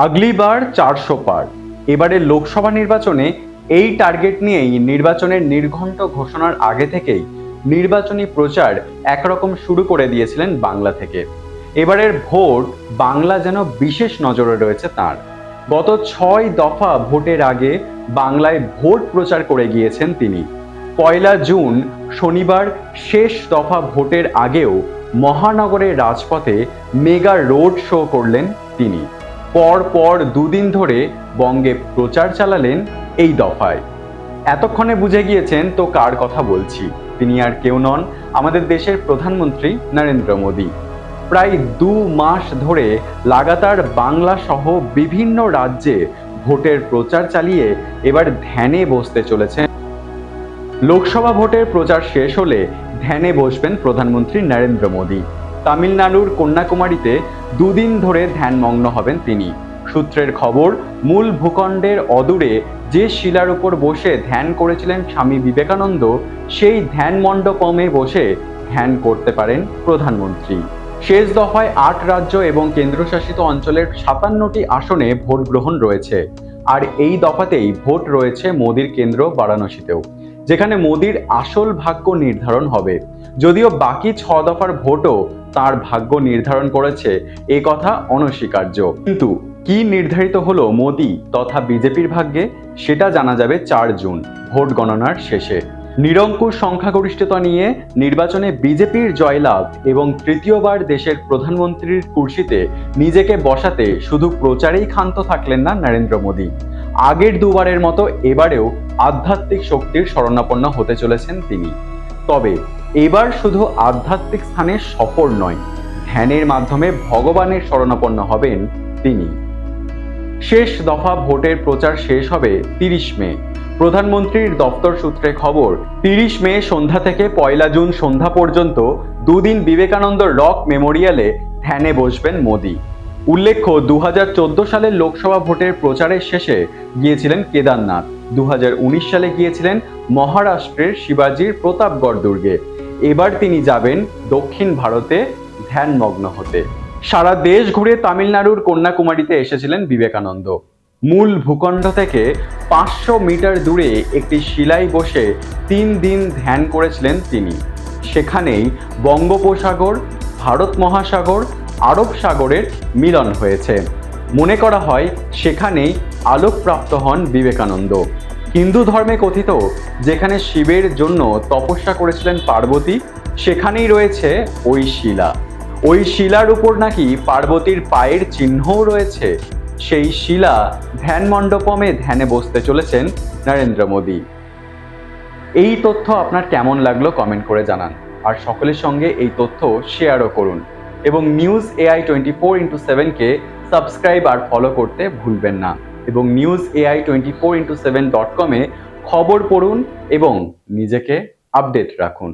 আগলি বার 400 পার। এবারে লোকসভা নির্বাচনে এই টার্গেট নিয়েই নির্বাচনের নির্ঘণ্ট ঘোষণার আগে থেকেই নির্বাচনী প্রচার একরকম শুরু করে দিয়েছিলেন বাংলা থেকে। এবারের ভোট বাংলা যেন বিশেষ নজরে রয়েছে তাঁর। গত 6 দফা ভোটের আগে বাংলায় ভোট প্রচার করে গিয়েছেন তিনি। 1 জুন শনিবার শেষ দফা ভোটের আগেও মহানগরের রাজপথে মেগা রোড শো করলেন তিনি। পর দুদিন ধরে বঙ্গে প্রচার চালালেন এই দফায়। এতক্ষণে বুঝে গিয়েছেন তো কার কথা বলছি। তিনি আর কেউ নন, আমাদের দেশের প্রধানমন্ত্রী নরেন্দ্র মোদী। প্রায় 2 মাস ধরে লাগাতার বাংলা সহ বিভিন্ন রাজ্যে ভোটের প্রচার চালিয়ে এবার ধ্যানে বসতে চলেছেন। লোকসভা ভোটের প্রচার শেষ হলে ধ্যানে বসবেন প্রধানমন্ত্রী নরেন্দ্র মোদী। তামিলনাড়ুর কন্যাকুমারীতে 2 দিন ধরে ধ্যানমগ্ন হবেন তিনি। সূত্রের খবর, মূল ভূখণ্ডের অদূরে যে শিলার উপর বসে ধ্যান করেছিলেন স্বামী বিবেকানন্দ, সেই ধ্যান মণ্ডপমে বসে ধ্যান করতে পারেন প্রধানমন্ত্রী। শেষ দফায় 8 রাজ্য এবং কেন্দ্রশাসিত অঞ্চলের 57টি আসনে ভোট গ্রহণ রয়েছে। আর এই দফাতেই ভোট রয়েছে মোদির কেন্দ্র বারাণসীতেও, যেখানে মোদির আসল ভাগ্য নির্ধারণ হবে। যদিও বাকি 6 দফার ভোটও তার ভাগ্য নির্ধারণ করেছে, এ কথা অনস্বীকার্য। কিন্তু কি নির্ধারিত হলো মোদি তথা বিজেপির ভাগ্যে, সেটা জানা যাবে 4 জুন ভোট গণনার শেষে। নিরঙ্কুশ সংখ্যাগরিষ্ঠতা নিয়ে নির্বাচনে বিজেপির জয়লাভ এবং তৃতীয়বার দেশের প্রধানমন্ত্রীর কুর্সিতে নিজেকে বসাতে শুধু প্রচারেই ক্ষান্ত থাকলেন না নরেন্দ্র মোদী। আগের দুবারের মতো এবারেও আধ্যাত্মিক শক্তির শরণাপন্ন হতে চলেছেন তিনি। তবে এবার শুধু আধ্যাত্মিক স্থানে সফর নয়, ধ্যানের মাধ্যমে ভগবানের শরণাপন্ন হবেন তিনি। শেষ দফা ভোটের প্রচার শেষ হবে 30 মে। প্রধানমন্ত্রীর দপ্তর সূত্রে খবর, 30 মে সন্ধ্যা থেকে 1 জুন সন্ধ্যা পর্যন্ত 2 দিন বিবেকানন্দ রক মেমোরিয়ালে ধ্যানে বসবেন মোদী। উল্লেখ্য, 2014 সালের লোকসভা ভোটের প্রচারের শেষে গিয়েছিলেন কেদারনাথ। 2019 সালে গিয়েছিলেন মহারাষ্ট্রের শিবাজির প্রতাপগড় দুর্গে। এবার তিনি যাবেন দক্ষিণ ভারতে ধ্যানমগ্ন হতে। সারা দেশ ঘুরে তামিলনাড়ুর কন্যাকুমারীতে এসেছিলেন বিবেকানন্দ। মূল ভূখণ্ড থেকে 500 মিটার দূরে একটি শিলায় বসে 3 দিন ধ্যান করেছিলেন তিনি। সেখানেই বঙ্গোপসাগর, ভারত মহাসাগর, আরব সাগরের মিলন হয়েছে। মনে করা হয় সেখানেই আলোকপ্রাপ্ত হন বিবেকানন্দ। হিন্দু ধর্মে কথিত, যেখানে শিবের জন্য তপস্যা করেছিলেন পার্বতী, সেখানেই রয়েছে ওই শিলা। ওই শিলার উপর নাকি পার্বতীর পায়ের চিহ্নও রয়েছে। সেই শিলা ধ্যান মণ্ডপমে ধ্যানে বসতে চলেছেন নরেন্দ্র মোদী। এই তথ্য আপনার কেমন লাগলো কমেন্ট করে জানান, আর সকলের সঙ্গে এই তথ্য শেয়ারও করুন। এবং নিউজ AI 24x7-কে সাবস্ক্রাইব আর ফলো করতে ভুলবেন না। এবং নিউজ AI 24x7.com-এ খবর পড়ুন এবং নিজেকে আপডেট রাখুন।